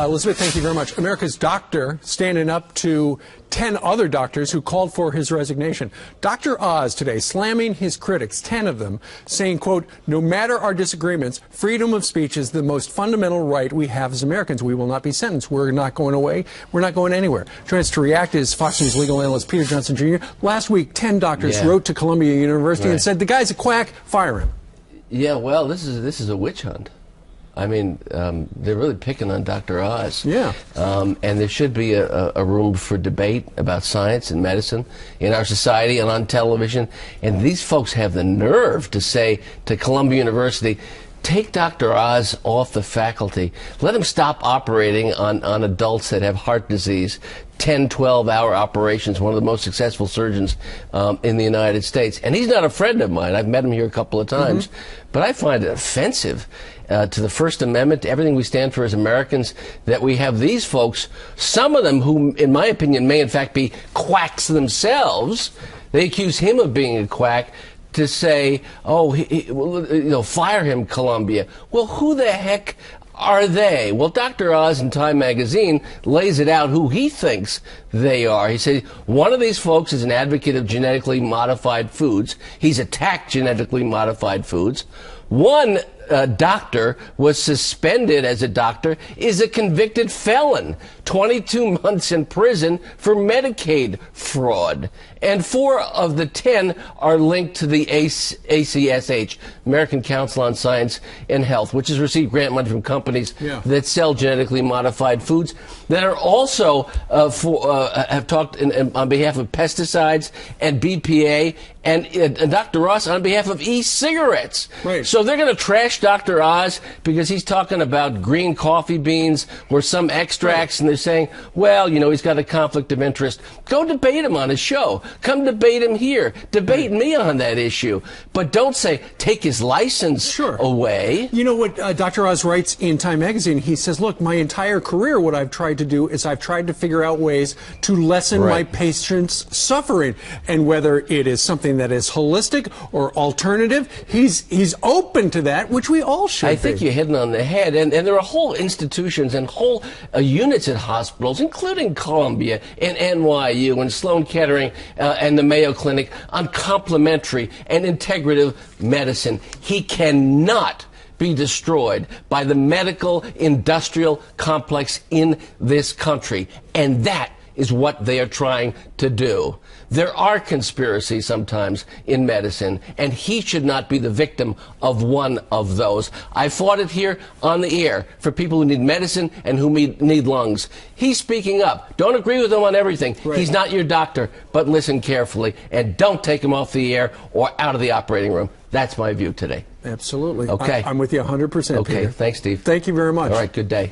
Elizabeth, thank you very much. America's doctor standing up to 10 other doctors who called for his resignation. Dr. Oz today slamming his critics, 10 of them, saying, quote, no matter our disagreements, freedom of speech is the most fundamental right we have as Americans. We will not be sentenced. We're not going away. We're not going anywhere. Joining us to react is Fox News legal analyst Peter Johnson Jr. Last week, 10 doctors wrote to Columbia University and said, the guy's a quack, fire him. Yeah, well, this is a witch hunt. I mean, they're really picking on Dr. Oz. Yeah. And there should be a room for debate about science and medicine in our society and on television. And these folks have the nerve to say to Columbia University, take Dr. Oz off the faculty. Let him stop operating on adults that have heart disease. 10, 12-hour operations, one of the most successful surgeons in the United States. And he's not a friend of mine. I've met him here a couple of times. But I find it offensive to the First Amendment, to everything we stand for as Americans, that we have these folks, some of them who, in my opinion, may in fact be quacks themselves. They accuse him of being a quack, to say, oh, fire him, Columbia. Well, who the heck are they? Well, Dr. Oz in Time magazine lays it out who he thinks they are. He said one of these folks is an advocate of genetically modified foods. He's attacked genetically modified foods. One doctor was suspended as a doctor, is a convicted felon, 22 months in prison for Medicaid fraud. And 4 of the 10 are linked to the ACSH, American Council on Science and Health, which has received grant money from companies that sell genetically modified foods, that are also have talked on behalf of pesticides and BPA, and Dr. Oz on behalf of e-cigarettes. Right. So they're going to trash Dr. Oz because he's talking about green coffee beans or some extracts, and they're saying, well, you know, he's got a conflict of interest. Go debate him on his show. Come debate him here. Debate me on that issue. But don't say, take his license away. You know what Dr. Oz writes in Time magazine? He says, look, my entire career, what I've tried to do is I've tried to figure out ways to lessen my patients' suffering. And whether it is something that is holistic or alternative, he's open to that, which we all should I think you're hitting on the head. And there are whole institutions and whole units at hospitals, including Columbia and NYU and Sloan Kettering and the Mayo Clinic, on complementary and integrative medicine. He cannot be destroyed by the medical industrial complex in this country. And that is what they are trying to do. There are conspiracies sometimes in medicine, and he should not be the victim of one of those. I fought it here on the air for people who need medicine and who need lungs. He's speaking up. Don't agree with him on everything. He's not your doctor, but listen carefully, and don't take him off the air or out of the operating room. That's my view today. Absolutely. Okay. I'm with you 100%. Okay. Peter. Thanks, Steve. Thank you very much. All right. Good day.